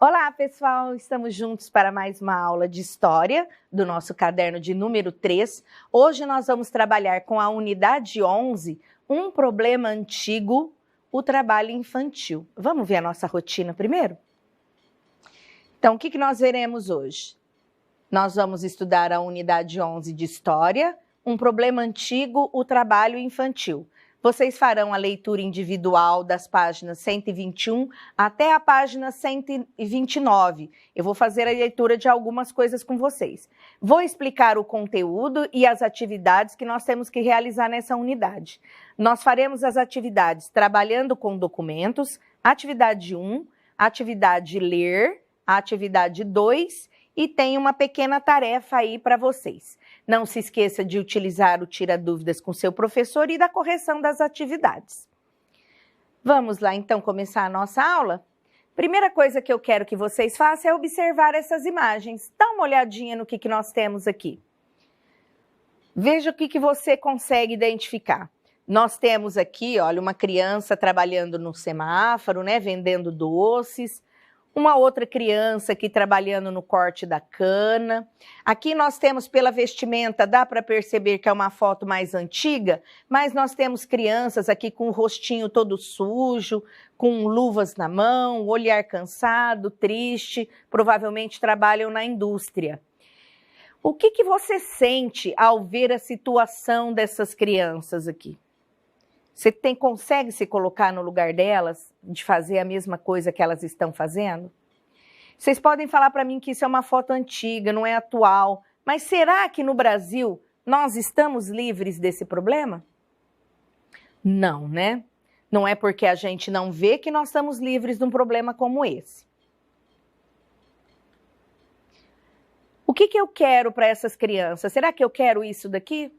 Olá, pessoal! Estamos juntos para mais uma aula de História do nosso caderno de número 3. Hoje nós vamos trabalhar com a unidade 11, um problema antigo, o trabalho infantil. Vamos ver a nossa rotina primeiro? Então, o que nós veremos hoje? Nós vamos estudar a unidade 11 de História, um problema antigo, o trabalho infantil. Vocês farão a leitura individual das páginas 121 até a página 129. Eu vou fazer a leitura de algumas coisas com vocês. Vou explicar o conteúdo e as atividades que nós temos que realizar nessa unidade. Nós faremos as atividades trabalhando com documentos, atividade 1, atividade ler, atividade 2 e tem uma pequena tarefa aí para vocês. Não se esqueça de utilizar o Tira Dúvidas com seu professor e da correção das atividades. Vamos lá, então, começar a nossa aula? Primeira coisa que eu quero que vocês façam é observar essas imagens. Dá uma olhadinha no que nós temos aqui. Veja o que você consegue identificar. Nós temos aqui, olha, uma criança trabalhando no semáforo, né, vendendo doces. Uma outra criança aqui trabalhando no corte da cana. Aqui nós temos pela vestimenta, dá para perceber que é uma foto mais antiga, mas nós temos crianças aqui com o rostinho todo sujo, com luvas na mão, olhar cansado, triste, provavelmente trabalham na indústria. O que você sente ao ver a situação dessas crianças aqui? Você consegue se colocar no lugar delas, de fazer a mesma coisa que elas estão fazendo? Vocês podem falar para mim que isso é uma foto antiga, não é atual, mas será que no Brasil nós estamos livres desse problema? Não, né? Não é porque a gente não vê que nós estamos livres de um problema como esse. O que eu quero para essas crianças? Será que eu quero isso daqui?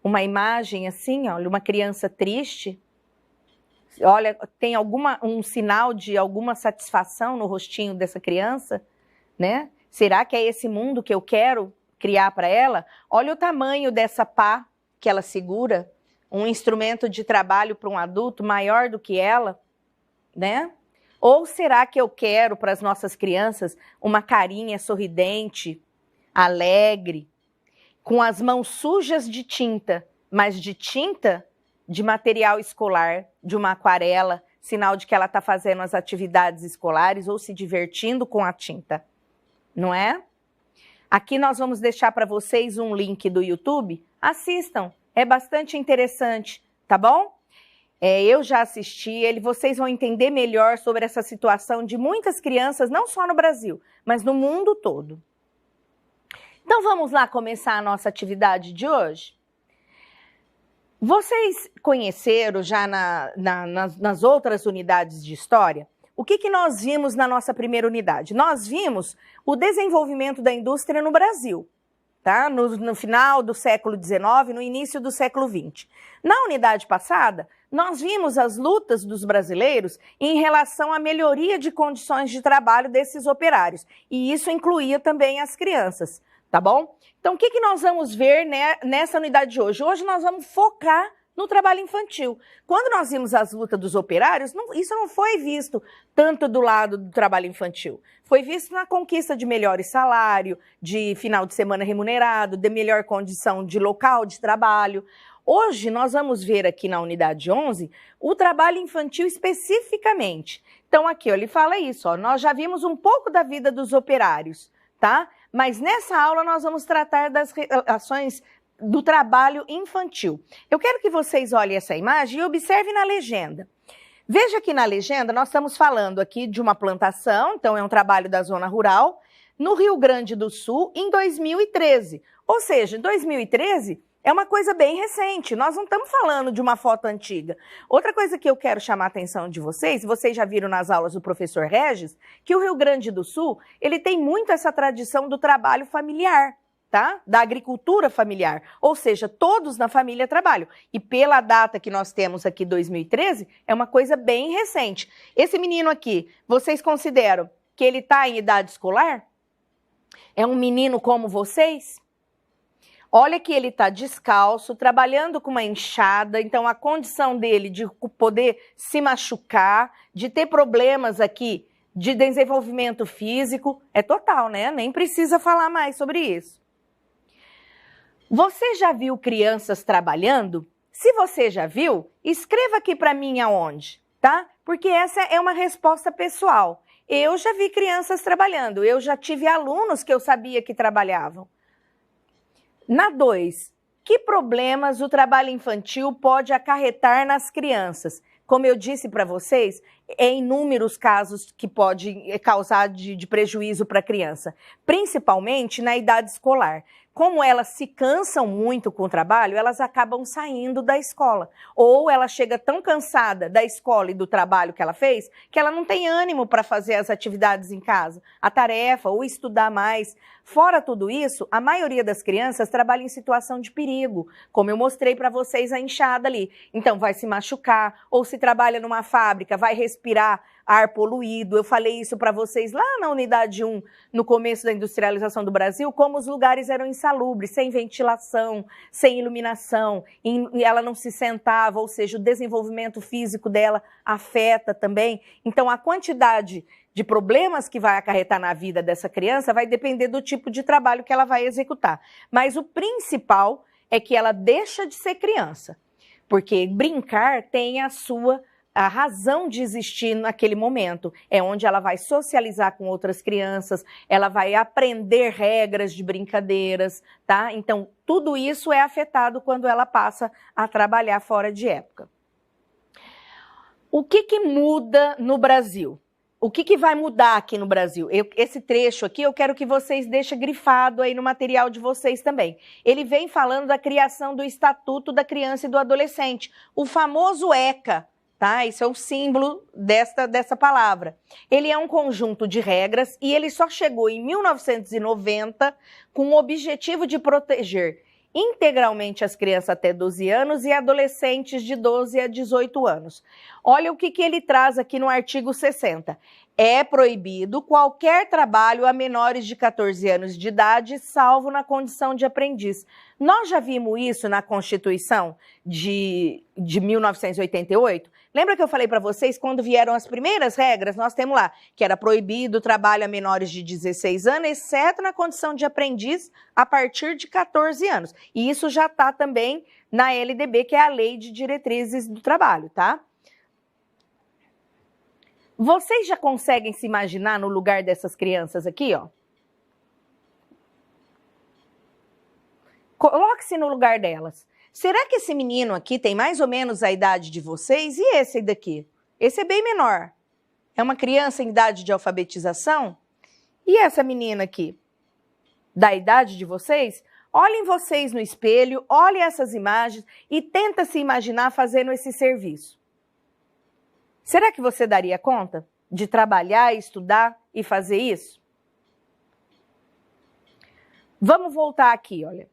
Uma imagem assim, olha, uma criança triste, olha, tem um sinal de alguma satisfação no rostinho dessa criança, né? Será que é esse mundo que eu quero criar para ela? Olha o tamanho dessa pá que ela segura, um instrumento de trabalho para um adulto maior do que ela, né? Ou será que eu quero para as nossas crianças uma carinha sorridente, alegre, com as mãos sujas de tinta, mas de tinta de material escolar, de uma aquarela, sinal de que ela está fazendo as atividades escolares ou se divertindo com a tinta, não é? Aqui nós vamos deixar para vocês um link do YouTube, assistam, é bastante interessante, tá bom? Eu já assisti, vocês vão entender melhor sobre essa situação de muitas crianças, não só no Brasil, mas no mundo todo. Então vamos lá começar a nossa atividade de hoje? Vocês conheceram já nas outras unidades de história? O que nós vimos na nossa primeira unidade? Nós vimos o desenvolvimento da indústria no Brasil, tá? No final do século XIX, no início do século XX. Na unidade passada, nós vimos as lutas dos brasileiros em relação à melhoria de condições de trabalho desses operários. E isso incluía também as crianças. Tá bom? Então, o que nós vamos ver nessa unidade de hoje? Hoje nós vamos focar no trabalho infantil. Quando nós vimos as lutas dos operários, isso não foi visto tanto do lado do trabalho infantil. Foi visto na conquista de melhor salário, de final de semana remunerado, de melhor condição de local de trabalho. Hoje nós vamos ver aqui na unidade 11 o trabalho infantil especificamente. Então, aqui, ó, ele fala isso, ó, nós já vimos um pouco da vida dos operários, tá? Mas nessa aula nós vamos tratar das relações do trabalho infantil. Eu quero que vocês olhem essa imagem e observem na legenda. Veja que na legenda nós estamos falando aqui de uma plantação, então é um trabalho da zona rural, no Rio Grande do Sul em 2013. Ou seja, em 2013 é uma coisa bem recente, nós não estamos falando de uma foto antiga. Outra coisa que eu quero chamar a atenção de vocês já viram nas aulas do professor Regis, que o Rio Grande do Sul, ele tem muito essa tradição do trabalho familiar, tá? Da agricultura familiar, ou seja, todos na família trabalham. E pela data que nós temos aqui, 2013, é uma coisa bem recente. Esse menino aqui, vocês consideram que ele está em idade escolar? É um menino como vocês? Olha que ele está descalço, trabalhando com uma enxada, então a condição dele de poder se machucar, de ter problemas aqui de desenvolvimento físico, é total, né? Nem precisa falar mais sobre isso. Você já viu crianças trabalhando? Se você já viu, escreva aqui para mim aonde, tá? Porque essa é uma resposta pessoal. Eu já vi crianças trabalhando, eu já tive alunos que eu sabia que trabalhavam. Na 2, que problemas o trabalho infantil pode acarretar nas crianças? Como eu disse para vocês, é inúmeros casos que pode causar de prejuízo para a criança, principalmente na idade escolar. Como elas se cansam muito com o trabalho, elas acabam saindo da escola. Ou ela chega tão cansada da escola e do trabalho que ela fez, que ela não tem ânimo para fazer as atividades em casa, a tarefa ou estudar mais. Fora tudo isso, a maioria das crianças trabalha em situação de perigo, como eu mostrei para vocês a enxada ali. Então vai se machucar, ou se trabalha numa fábrica, vai respirar ar poluído. Eu falei isso para vocês lá na unidade 1, no começo da industrialização do Brasil, como os lugares eram insalubres, sem ventilação, sem iluminação, e ela não se sentava, ou seja, o desenvolvimento físico dela afeta também. Então a quantidade de problemas que vai acarretar na vida dessa criança vai depender do tipo de trabalho que ela vai executar. Mas o principal é que ela deixa de ser criança, porque brincar tem a razão de existir naquele momento. É onde ela vai socializar com outras crianças, ela vai aprender regras de brincadeiras, tá? Então, tudo isso é afetado quando ela passa a trabalhar fora de época. O que muda no Brasil? O que vai mudar aqui no Brasil? Esse trecho aqui eu quero que vocês deixem grifado aí no material de vocês também. Ele vem falando da criação do Estatuto da Criança e do Adolescente, o famoso ECA, tá? Isso é o símbolo dessa palavra. Ele é um conjunto de regras e ele só chegou em 1990 com o objetivo de proteger integralmente as crianças até 12 anos e adolescentes de 12 a 18 anos. Olha o que ele traz aqui no artigo 60. É proibido qualquer trabalho a menores de 14 anos de idade, salvo na condição de aprendiz. Nós já vimos isso na Constituição de 1988? Lembra que eu falei para vocês, quando vieram as primeiras regras, nós temos lá que era proibido o trabalho a menores de 16 anos, exceto na condição de aprendiz a partir de 14 anos. E isso já está também na LDB, que é a Lei de Diretrizes do Trabalho, tá? Vocês já conseguem se imaginar no lugar dessas crianças aqui, ó? Coloque-se no lugar delas. Será que esse menino aqui tem mais ou menos a idade de vocês? E esse daqui? Esse é bem menor. É uma criança em idade de alfabetização? E essa menina aqui? Da idade de vocês? Olhem vocês no espelho, olhem essas imagens e tenta se imaginar fazendo esse serviço. Será que você daria conta de trabalhar, estudar e fazer isso? Vamos voltar aqui, olha.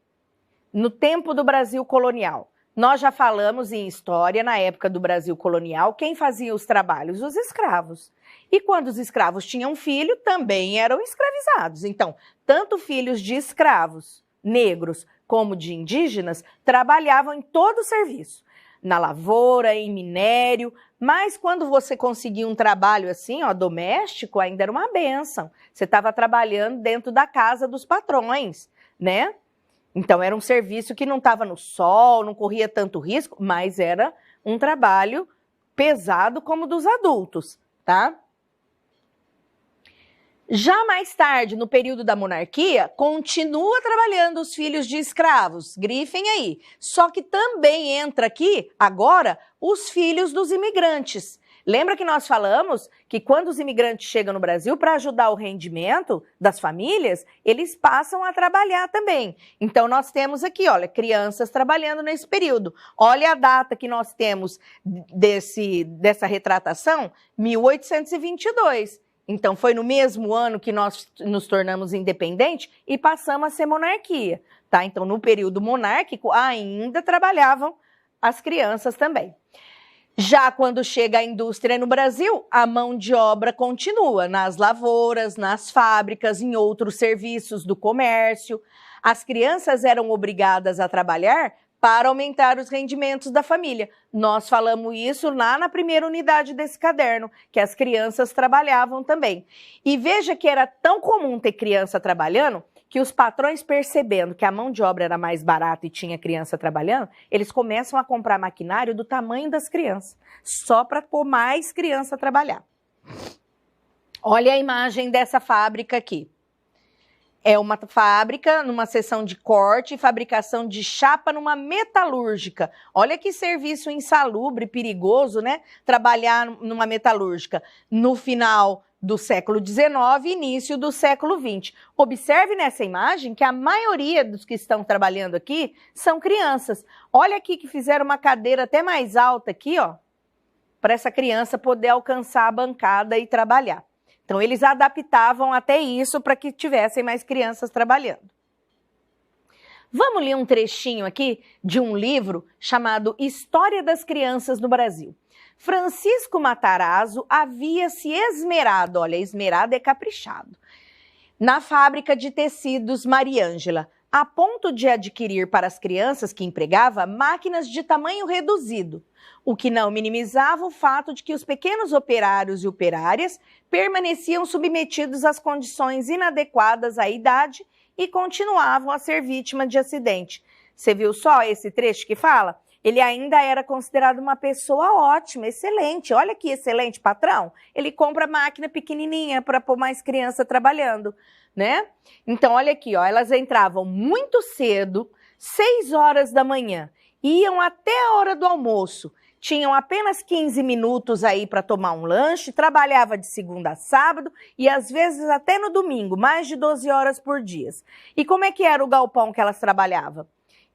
No tempo do Brasil colonial, nós já falamos em história, na época do Brasil colonial, quem fazia os trabalhos? Os escravos. E quando os escravos tinham filho, também eram escravizados. Então, tanto filhos de escravos negros como de indígenas trabalhavam em todo o serviço. Na lavoura, em minério, mas quando você conseguia um trabalho assim, ó, doméstico, ainda era uma bênção. Você estava trabalhando dentro da casa dos patrões, né? Então era um serviço que não estava no sol, não corria tanto risco, mas era um trabalho pesado como dos adultos, tá? Já mais tarde, no período da monarquia, continua trabalhando os filhos de escravos, grifem aí. Só que também entra aqui, agora, os filhos dos imigrantes. Lembra que nós falamos que quando os imigrantes chegam no Brasil, para ajudar o rendimento das famílias, eles passam a trabalhar também. Então nós temos aqui, olha, crianças trabalhando nesse período. Olha a data que nós temos dessa retratação, 1822. Então, foi no mesmo ano que nós nos tornamos independentes e passamos a ser monarquia, tá? Então, no período monárquico, ainda trabalhavam as crianças também. Já quando chega a indústria no Brasil, a mão de obra continua nas lavouras, nas fábricas, em outros serviços do comércio. As crianças eram obrigadas a trabalhar para aumentar os rendimentos da família. Nós falamos isso lá na primeira unidade desse caderno, que as crianças trabalhavam também. E veja que era tão comum ter criança trabalhando, que os patrões, percebendo que a mão de obra era mais barata e tinha criança trabalhando, eles começam a comprar maquinário do tamanho das crianças, só para pôr mais criança a trabalhar. Olha a imagem dessa fábrica aqui. É uma fábrica numa seção de corte e fabricação de chapa numa metalúrgica. Olha que serviço insalubre, perigoso, né? Trabalhar numa metalúrgica no final do século XIX e início do século XX. Observe nessa imagem que a maioria dos que estão trabalhando aqui são crianças. Olha aqui que fizeram uma cadeira até mais alta aqui, ó, para essa criança poder alcançar a bancada e trabalhar. Então, eles adaptavam até isso para que tivessem mais crianças trabalhando. Vamos ler um trechinho aqui de um livro chamado História das Crianças no Brasil. Francisco Matarazzo havia se esmerado, olha, esmerado é caprichado, na fábrica de tecidos Mariângela, a ponto de adquirir para as crianças que empregava máquinas de tamanho reduzido, o que não minimizava o fato de que os pequenos operários e operárias permaneciam submetidos às condições inadequadas à idade e continuavam a ser vítima de acidente. Você viu só esse trecho que fala? Ele ainda era considerado uma pessoa ótima, excelente. Olha que excelente, patrão. Ele compra máquina pequenininha para pôr mais criança trabalhando, né? Então, olha aqui, ó, elas entravam muito cedo, 6 horas da manhã, iam até a hora do almoço, tinham apenas 15 minutos aí para tomar um lanche, trabalhava de segunda a sábado e às vezes até no domingo, mais de 12 horas por dia. E como é que era o galpão que elas trabalhavam?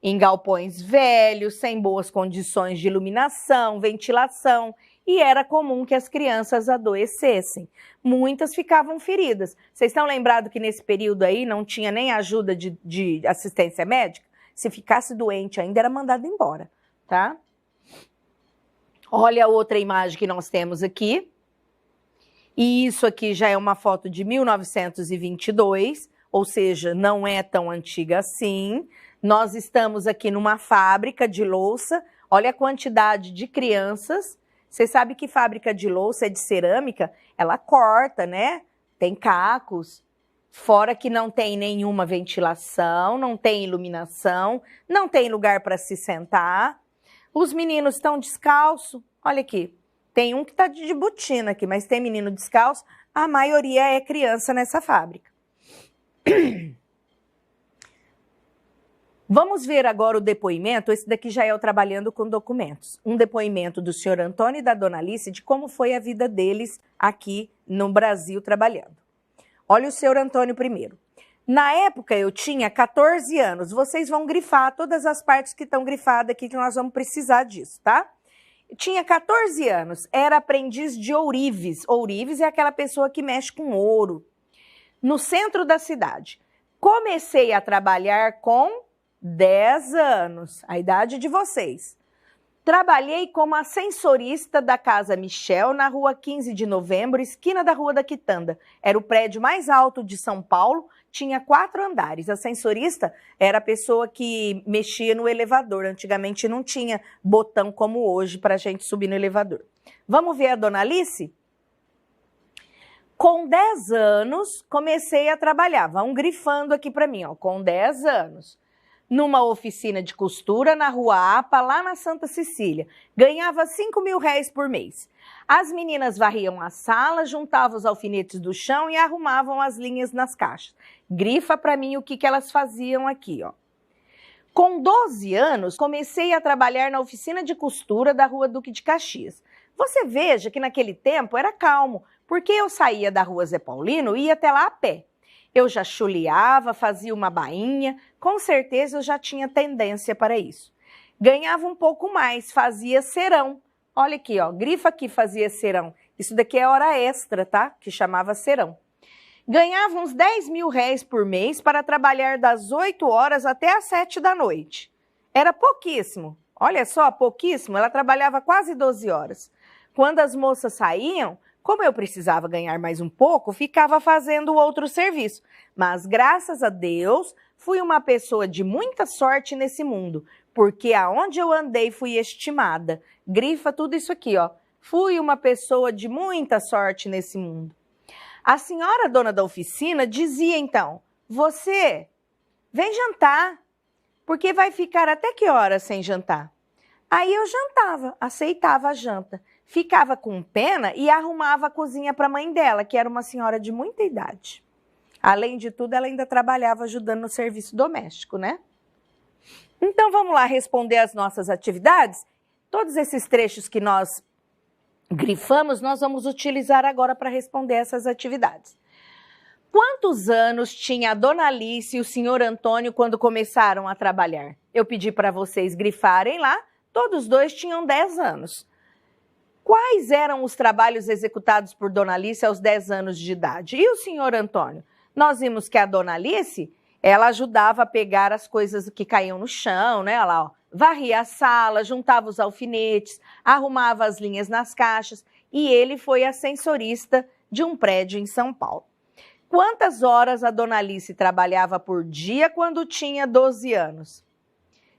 Em galpões velhos, sem boas condições de iluminação, ventilação, e era comum que as crianças adoecessem. Muitas ficavam feridas. Vocês estão lembrados que nesse período aí não tinha nem ajuda de assistência médica? Se ficasse doente ainda era mandado embora, tá? Olha a outra imagem que nós temos aqui. E isso aqui já é uma foto de 1922, ou seja, não é tão antiga assim. Nós estamos aqui numa fábrica de louça. Olha a quantidade de crianças. Você sabe que fábrica de louça é de cerâmica? Ela corta, né? Tem cacos. Fora que não tem nenhuma ventilação, não tem iluminação, não tem lugar para se sentar. Os meninos estão descalços. Olha aqui, tem um que está de botina aqui, mas tem menino descalço. A maioria é criança nessa fábrica. Vamos ver agora o depoimento. Esse daqui já é o Trabalhando com Documentos. Um depoimento do senhor Antônio e da dona Alice de como foi a vida deles aqui no Brasil trabalhando. Olha o senhor Antônio primeiro. Na época eu tinha 14 anos. Vocês vão grifar todas as partes que estão grifadas aqui, que nós vamos precisar disso, tá? Eu tinha 14 anos, era aprendiz de ourives. Ourives é aquela pessoa que mexe com ouro. No centro da cidade. Comecei a trabalhar com 10 anos, a idade de vocês. Trabalhei como ascensorista da Casa Michel, na rua 15 de novembro, esquina da Rua da Quitanda. Era o prédio mais alto de São Paulo, tinha 4 andares. Ascensorista era a pessoa que mexia no elevador. Antigamente não tinha botão como hoje para a gente subir no elevador. Vamos ver a dona Alice? Com 10 anos, comecei a trabalhar. Vão grifando aqui para mim, ó, com 10 anos. Numa oficina de costura na Rua APA, lá na Santa Cecília. Ganhava 5 mil reais por mês. As meninas varriam a sala, juntavam os alfinetes do chão e arrumavam as linhas nas caixas. Grifa para mim o que elas faziam aqui, ó. Com 12 anos, comecei a trabalhar na oficina de costura da Rua Duque de Caxias. Você veja que naquele tempo era calmo, porque eu saía da Rua Zé Paulino e ia até lá a pé. Eu já chuleava, fazia uma bainha, com certeza eu já tinha tendência para isso. Ganhava um pouco mais, fazia serão. Olha aqui, ó, grifa aqui, fazia serão. Isso daqui é hora extra, tá? Que chamava serão. Ganhava uns 10 mil reais por mês para trabalhar das 8 horas até as 7 da noite. Era pouquíssimo, olha só, pouquíssimo, ela trabalhava quase 12 horas. Quando as moças saíam, como eu precisava ganhar mais um pouco, ficava fazendo outro serviço. Mas, graças a Deus, fui uma pessoa de muita sorte nesse mundo, porque aonde eu andei fui estimada. Grifa tudo isso aqui, ó. Fui uma pessoa de muita sorte nesse mundo. A senhora dona da oficina dizia então, você vem jantar, porque vai ficar até que horas sem jantar? Aí eu jantava, aceitava a janta, ficava com pena e arrumava a cozinha para a mãe dela, que era uma senhora de muita idade. Além de tudo, ela ainda trabalhava ajudando no serviço doméstico, né? Então vamos lá responder as nossas atividades? Todos esses trechos que nós grifamos, nós vamos utilizar agora para responder essas atividades. Quantos anos tinha a dona Alice e o senhor Antônio quando começaram a trabalhar? Eu pedi para vocês grifarem lá, todos dois tinham 10 anos. Quais eram os trabalhos executados por dona Alice aos 10 anos de idade? E o senhor Antônio? Nós vimos que a dona Alice, ela ajudava a pegar as coisas que caíam no chão, né? Olha lá, ó. Varria a sala, juntava os alfinetes, arrumava as linhas nas caixas e ele foi ascensorista de um prédio em São Paulo. Quantas horas a dona Alice trabalhava por dia quando tinha 12 anos?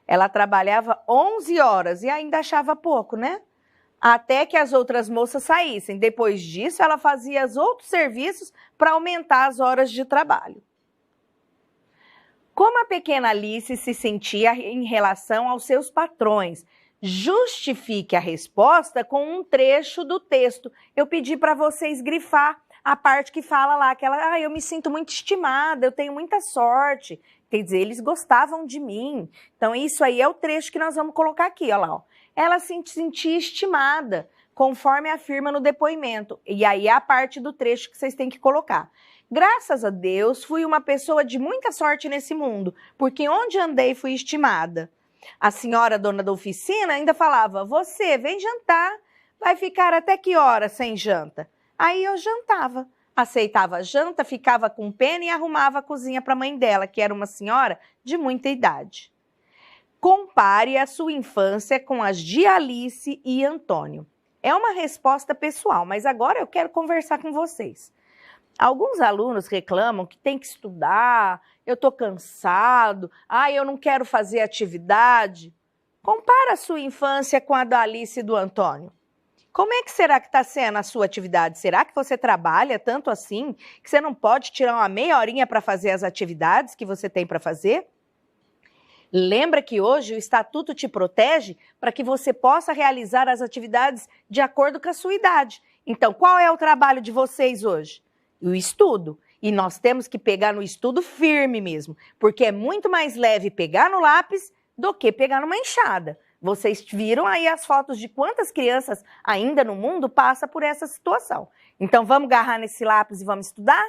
Ela trabalhava 11 horas e ainda achava pouco, né? Até que as outras moças saíssem. Depois disso, ela fazia os outros serviços para aumentar as horas de trabalho. Como a pequena Alice se sentia em relação aos seus patrões? Justifique a resposta com um trecho do texto. Eu pedi para vocês grifar a parte que fala lá, aquela, eu me sinto muito estimada, eu tenho muita sorte. Quer dizer, eles gostavam de mim. Então, isso aí é o trecho que nós vamos colocar aqui, olha lá. Ó. Ela se sentia estimada, conforme afirma no depoimento. E aí é a parte do trecho que vocês têm que colocar. Graças a Deus, fui uma pessoa de muita sorte nesse mundo, porque onde andei fui estimada. A senhora dona da oficina ainda falava, você vem jantar, vai ficar até que hora sem janta? Aí eu jantava, aceitava a janta, ficava com pena e arrumava a cozinha para a mãe dela, que era uma senhora de muita idade. Compare a sua infância com as de Alice e Antônio. É uma resposta pessoal, mas agora eu quero conversar com vocês. Alguns alunos reclamam que tem que estudar, eu estou cansado, eu não quero fazer atividade. Compara a sua infância com a da Alice e do Antônio. Como é que será que está sendo a sua atividade? Será que você trabalha tanto assim que você não pode tirar uma meia horinha para fazer as atividades que você tem para fazer? Lembra que hoje o Estatuto te protege para que você possa realizar as atividades de acordo com a sua idade. Então, qual é o trabalho de vocês hoje? O estudo. E nós temos que pegar no estudo firme mesmo, porque é muito mais leve pegar no lápis do que pegar numa enxada. Vocês viram aí as fotos de quantas crianças ainda no mundo passam por essa situação. Então, vamos agarrar nesse lápis e vamos estudar?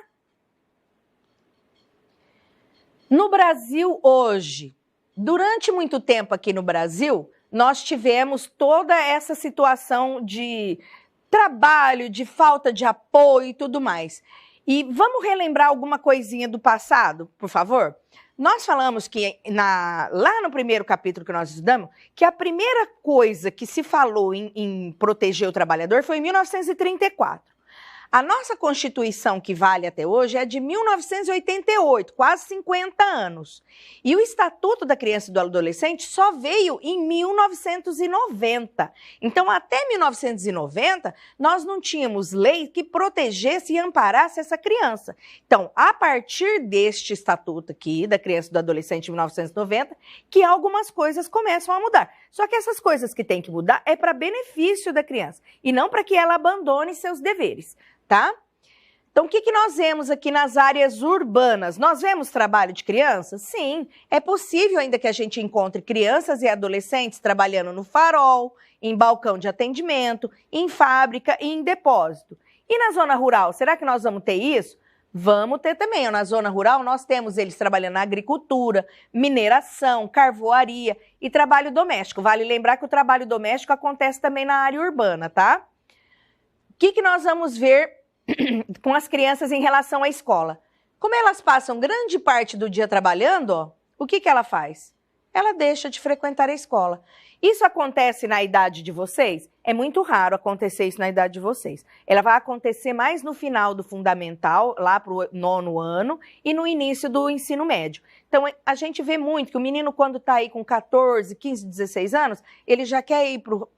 No Brasil hoje, durante muito tempo aqui no Brasil, nós tivemos toda essa situação de trabalho, de falta de apoio e tudo mais. E vamos relembrar alguma coisinha do passado, por favor? Nós falamos que lá no primeiro capítulo que nós estudamos, que a primeira coisa que se falou em proteger o trabalhador foi em 1934. A nossa Constituição, que vale até hoje, é de 1988, quase 50 anos. E o Estatuto da Criança e do Adolescente só veio em 1990. Então, até 1990, nós não tínhamos lei que protegesse e amparasse essa criança. Então, a partir deste Estatuto aqui, da Criança e do Adolescente, de 1990, que algumas coisas começam a mudar. Só que essas coisas que tem que mudar é para benefício da criança e não para que ela abandone seus deveres. Tá? Então, o que nós vemos aqui nas áreas urbanas? Nós vemos trabalho de crianças? Sim, é possível ainda que a gente encontre crianças e adolescentes trabalhando no farol, em balcão de atendimento, em fábrica e em depósito. E na zona rural, será que nós vamos ter isso? Vamos ter também. Na zona rural, nós temos eles trabalhando na agricultura, mineração, carvoaria e trabalho doméstico. Vale lembrar que o trabalho doméstico acontece também na área urbana, tá? O que nós vamos ver com as crianças em relação à escola? Como elas passam grande parte do dia trabalhando, ó, o que ela faz? ela deixa de frequentar a escola. Isso acontece na idade de vocês? É muito raro acontecer isso na idade de vocês. Ela vai acontecer mais no final do fundamental, lá para o 9º ano, e no início do ensino médio. Então, a gente vê muito que o menino, quando está aí com 14, 15, 16 anos, ele já quer ir para o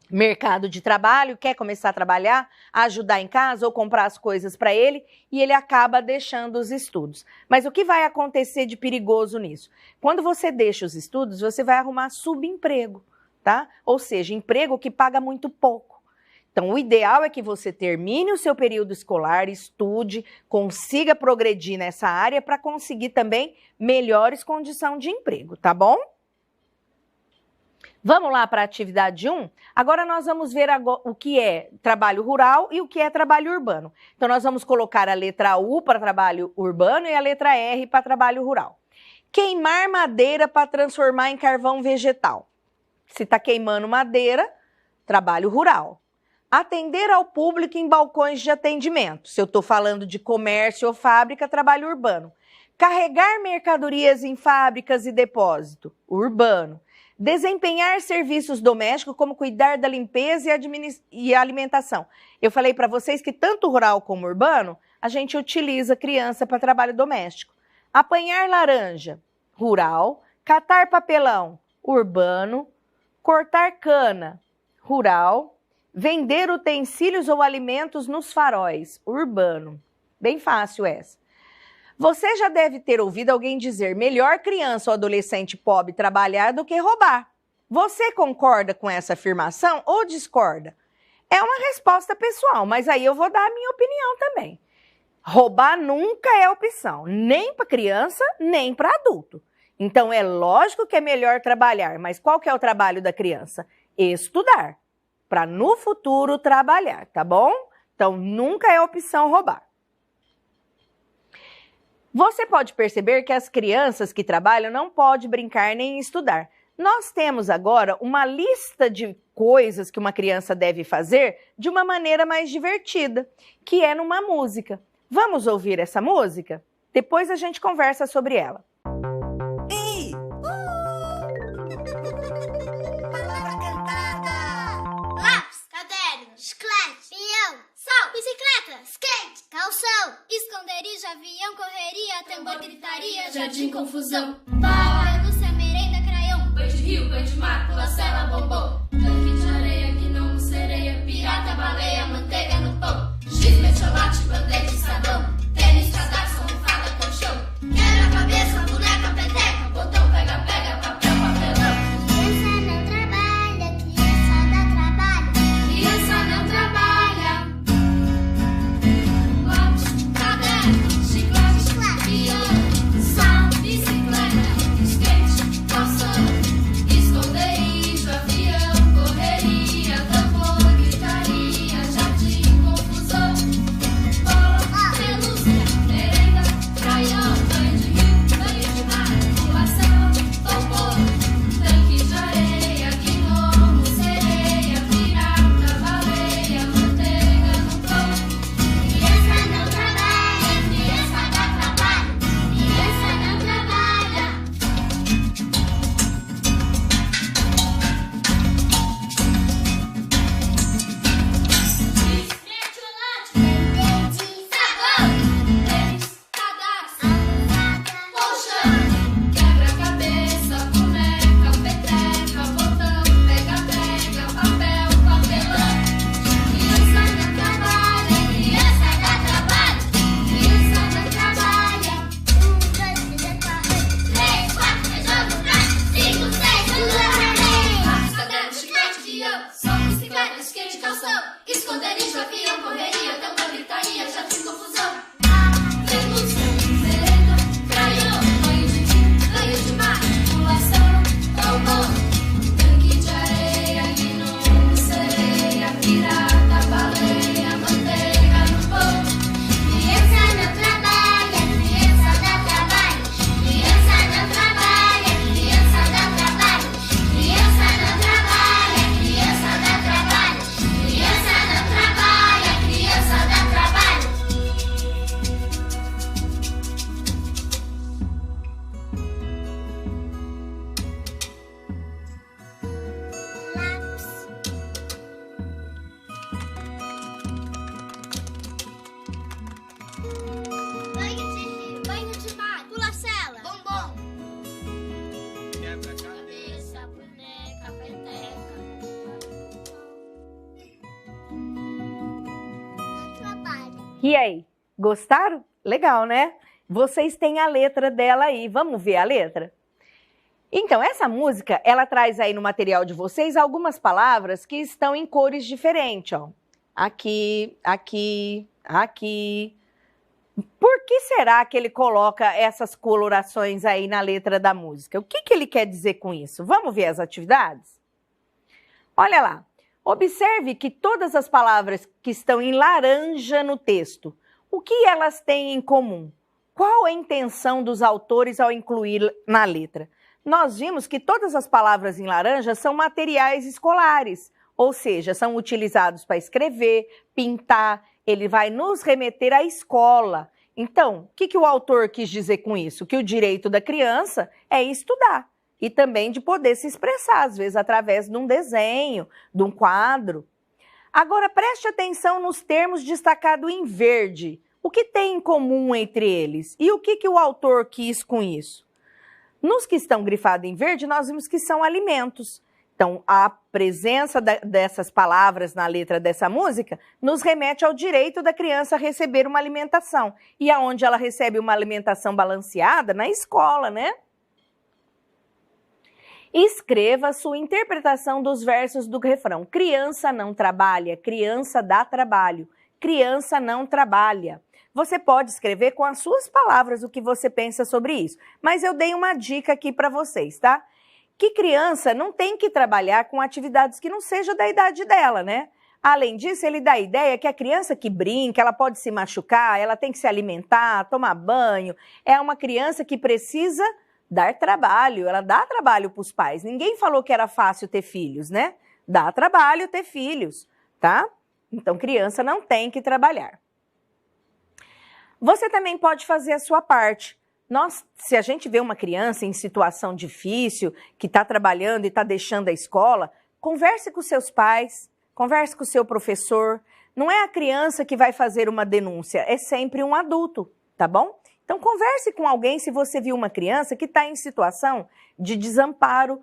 mercado de trabalho, quer começar a trabalhar, ajudar em casa ou comprar as coisas para ele, e ele acaba deixando os estudos. Mas o que vai acontecer de perigoso nisso? Quando você deixa os estudos, você vai arrumar subemprego, tá? Ou seja, emprego que paga muito pouco. Então, o ideal é que você termine o seu período escolar, estude, consiga progredir nessa área para conseguir também melhores condições de emprego, tá bom? Vamos lá para a atividade 1? Agora nós vamos ver o que é trabalho rural e o que é trabalho urbano. Então nós vamos colocar a letra U para trabalho urbano e a letra R para trabalho rural. Queimar madeira para transformar em carvão vegetal. Se está queimando madeira, trabalho rural. Atender ao público em balcões de atendimento. Se eu estou falando de comércio ou fábrica, trabalho urbano. Carregar mercadorias em fábricas e depósito, urbano. Desempenhar serviços domésticos, como cuidar da limpeza e alimentação. Eu falei para vocês que tanto rural como urbano, a gente utiliza criança para trabalho doméstico. Apanhar laranja, rural. Catar papelão, urbano. Cortar cana, rural. Vender utensílios ou alimentos nos faróis, urbano. Bem fácil essa. Você já deve ter ouvido alguém dizer: melhor criança ou adolescente pobre trabalhar do que roubar. Você concorda com essa afirmação ou discorda? É uma resposta pessoal, mas aí eu vou dar a minha opinião também. Roubar nunca é opção, nem para criança, nem para adulto. Então é lógico que é melhor trabalhar, mas qual que é o trabalho da criança? Estudar, para no futuro trabalhar, tá bom? Então nunca é opção roubar. Você pode perceber que as crianças que trabalham não podem brincar nem estudar. Nós temos agora uma lista de coisas que uma criança deve fazer de uma maneira mais divertida, que é numa música. Vamos ouvir essa música? Depois a gente conversa sobre ela. Ei! Palavra cantada! Lápis, caderno, chiclete, peão, sal, bicicleta, skate, calção, esconderijo, avião, correria, tambor, gritaria, jardim, confusão, bala, pelúcia, merenda, craião, Banho de rio, banho de mar, pula-cela, bombom, tanque de areia, gnomo, sereia, pirata, baleia, manteiga no pão, giz, metiolate, bandeja de sabão, tênis, cadarço, almofada, colchão, quebra-cabeça, boneca, peteca, botão, pega-pega, papel, papelão. Criança não trabalha, criança dá trabalho. Criança não trabalha. Lápis, caderno, chiclete, piano, sal, bicicleta, skate, calção, esconderijo, avião, correria, tambor, gritaria, jardim, confusão, bola, pelúcia, E aí, gostaram? Legal, né? Vocês têm a letra dela aí, vamos ver a letra? Então, essa música, ela traz aí no material de vocês algumas palavras que estão em cores diferentes, ó. Aqui, aqui, aqui. Por que será que ele coloca essas colorações aí na letra da música? O que ele quer dizer com isso? Vamos ver as atividades? Olha lá. Observe que todas as palavras que estão em laranja no texto, o que elas têm em comum? Qual a intenção dos autores ao incluir na letra? Nós vimos que todas as palavras em laranja são materiais escolares, ou seja, são utilizados para escrever, pintar, ele vai nos remeter à escola. Então, o que o autor quis dizer com isso? Que o direito da criança é estudar. E também de poder se expressar, às vezes através de um desenho, de um quadro. Agora, preste atenção nos termos destacados em verde. O que tem em comum entre eles? E o que o autor quis com isso? Nos que estão grifados em verde, nós vimos que são alimentos. Então, a presença dessas palavras na letra dessa música nos remete ao direito da criança a receber uma alimentação. E aonde ela recebe uma alimentação balanceada? Na escola, né? Escreva sua interpretação dos versos do refrão. Criança não trabalha, criança dá trabalho. Criança não trabalha. Você pode escrever com as suas palavras o que você pensa sobre isso. Mas eu dei uma dica aqui para vocês, tá? Que criança não tem que trabalhar com atividades que não sejam da idade dela, né? Além disso, ele dá a ideia que a criança que brinca, ela pode se machucar, ela tem que se alimentar, tomar banho. É uma criança que precisa dar trabalho, ela dá trabalho para os pais. Ninguém falou que era fácil ter filhos, né? Dá trabalho ter filhos, tá? Então, criança não tem que trabalhar. Você também pode fazer a sua parte. Se a gente vê uma criança em situação difícil, que está trabalhando e está deixando a escola, converse com seus pais, converse com o seu professor. Não é a criança que vai fazer uma denúncia, é sempre um adulto, tá bom? Então, converse com alguém se você viu uma criança que está em situação de desamparo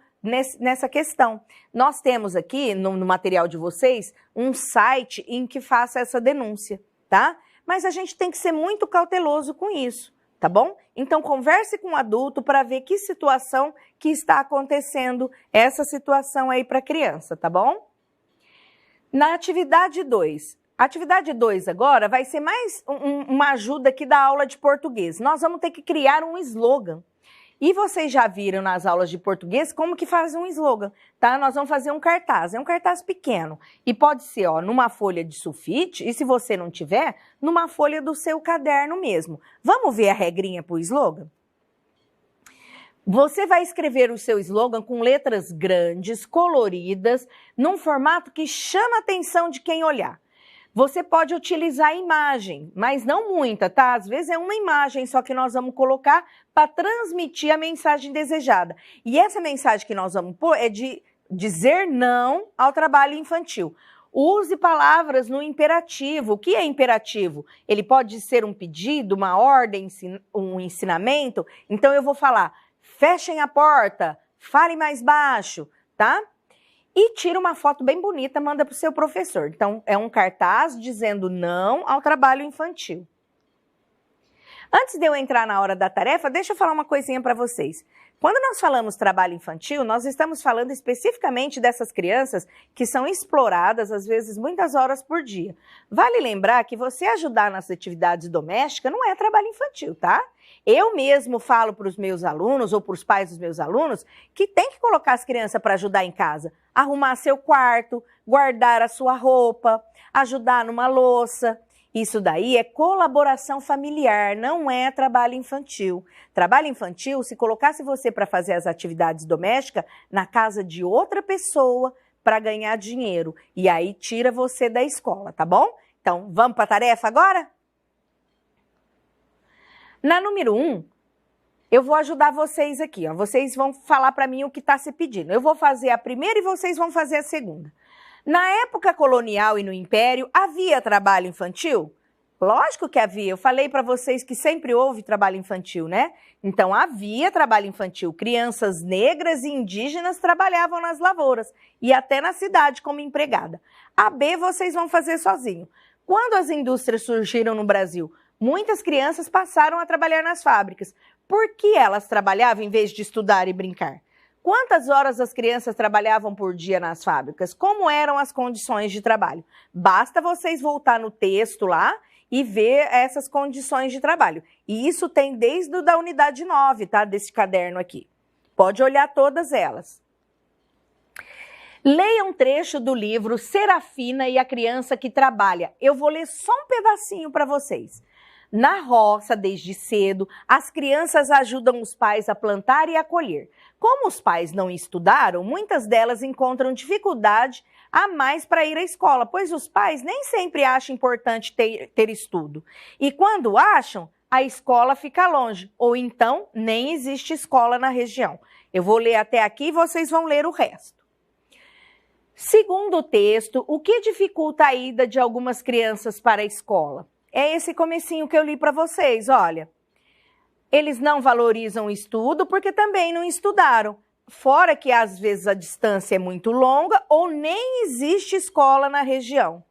nessa questão. Nós temos aqui, no material de vocês, um site em que faça essa denúncia, tá? Mas a gente tem que ser muito cauteloso com isso, tá bom? Então, converse com o adulto para ver que situação que está acontecendo essa situação aí para a criança, tá bom? Na atividade 2. A atividade 2 agora vai ser mais uma ajuda aqui da aula de português. Nós vamos ter que criar um slogan. E vocês já viram nas aulas de português como que faz um slogan, tá? Nós vamos fazer um cartaz, é um cartaz pequeno. E pode ser, ó, numa folha de sulfite, e se você não tiver, numa folha do seu caderno mesmo. Vamos ver a regrinha para o slogan? Você vai escrever o seu slogan com letras grandes, coloridas, num formato que chama a atenção de quem olhar. Você pode utilizar imagem, mas não muita, tá? Às vezes é uma imagem só que nós vamos colocar para transmitir a mensagem desejada. E essa mensagem que nós vamos pôr é de dizer não ao trabalho infantil. Use palavras no imperativo. O que é imperativo? Ele pode ser um pedido, uma ordem, um ensinamento. Então eu vou falar, fechem a porta, fale mais baixo, tá? E tira uma foto bem bonita, manda para o seu professor. Então, é um cartaz dizendo não ao trabalho infantil. Antes de eu entrar na hora da tarefa, deixa eu falar uma coisinha para vocês. Quando nós falamos trabalho infantil, nós estamos falando especificamente dessas crianças que são exploradas, às vezes, muitas horas por dia. Vale lembrar que você ajudar nas atividades domésticas não é trabalho infantil, tá? Eu mesmo falo para os meus alunos ou para os pais dos meus alunos que tem que colocar as crianças para ajudar em casa. Arrumar seu quarto, guardar a sua roupa, ajudar numa louça. Isso daí é colaboração familiar, não é trabalho infantil. Trabalho infantil, se colocasse você para fazer as atividades domésticas na casa de outra pessoa para ganhar dinheiro. E aí tira você da escola, tá bom? Então, vamos para a tarefa agora? Na número 1, eu vou ajudar vocês aqui, ó. Vocês vão falar para mim o que está se pedindo. Eu vou fazer a primeira e vocês vão fazer a segunda. Na época colonial e no Império, havia trabalho infantil? Lógico que havia. Eu falei para vocês que sempre houve trabalho infantil, né? Então, havia trabalho infantil. Crianças negras e indígenas trabalhavam nas lavouras e até na cidade como empregada. A B vocês vão fazer sozinho. Quando as indústrias surgiram no Brasil, muitas crianças passaram a trabalhar nas fábricas. Por que elas trabalhavam em vez de estudar e brincar? Quantas horas as crianças trabalhavam por dia nas fábricas? Como eram as condições de trabalho? Basta vocês voltar no texto lá e ver essas condições de trabalho. E isso tem desde a unidade 9, tá? Desse caderno aqui. Pode olhar todas elas. Leia um trecho do livro Serafina e a Criança que Trabalha. Eu vou ler só um pedacinho para vocês. Na roça, desde cedo, as crianças ajudam os pais a plantar e a colher. Como os pais não estudaram, muitas delas encontram dificuldade a mais para ir à escola, pois os pais nem sempre acham importante ter estudo. E quando acham, a escola fica longe, ou então nem existe escola na região. Eu vou ler até aqui e vocês vão ler o resto. Segundo o texto, o que dificulta a ida de algumas crianças para a escola? É esse comecinho que eu li para vocês, olha. Eles não valorizam o estudo porque também não estudaram. Fora que às vezes a distância é muito longa ou nem existe escola na região.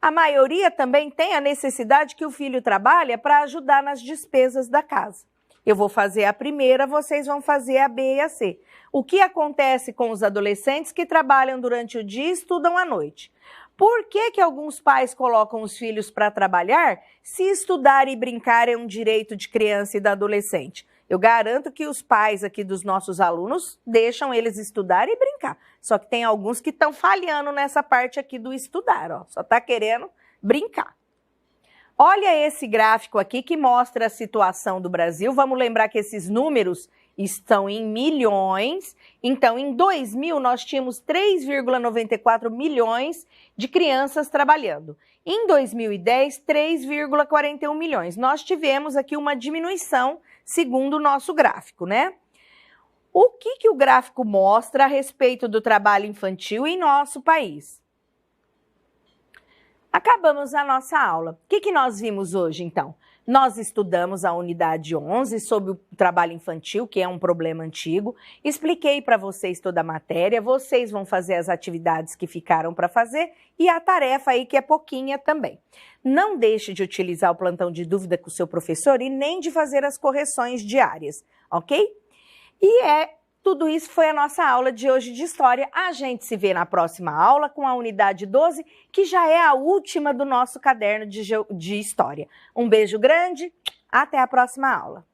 A maioria também tem a necessidade que o filho trabalhe para ajudar nas despesas da casa. Eu vou fazer a primeira, vocês vão fazer a B e a C. O que acontece com os adolescentes que trabalham durante o dia e estudam à noite? Por que alguns pais colocam os filhos para trabalhar se estudar e brincar é um direito de criança e da adolescente? Eu garanto que os pais aqui dos nossos alunos deixam eles estudar e brincar. Só que tem alguns que estão falhando nessa parte aqui do estudar, ó. Só está querendo brincar. Olha esse gráfico aqui que mostra a situação do Brasil. Vamos lembrar que esses números estão em milhões. Então, em 2000, nós tínhamos 3,94 milhões de crianças trabalhando. Em 2010, 3,41 milhões. Nós tivemos aqui uma diminuição, segundo o nosso gráfico, né? O que o gráfico mostra a respeito do trabalho infantil em nosso país? Acabamos a nossa aula. O que nós vimos hoje, então? Nós estudamos a unidade 11 sobre o trabalho infantil, que é um problema antigo. Expliquei para vocês toda a matéria. Vocês vão fazer as atividades que ficaram para fazer e a tarefa aí, que é pouquinha também. Não deixe de utilizar o plantão de dúvida com o seu professor e nem de fazer as correções diárias, ok? E tudo isso foi a nossa aula de hoje de História. A gente se vê na próxima aula com a unidade 12, que já é a última do nosso caderno de História. Um beijo grande, até a próxima aula.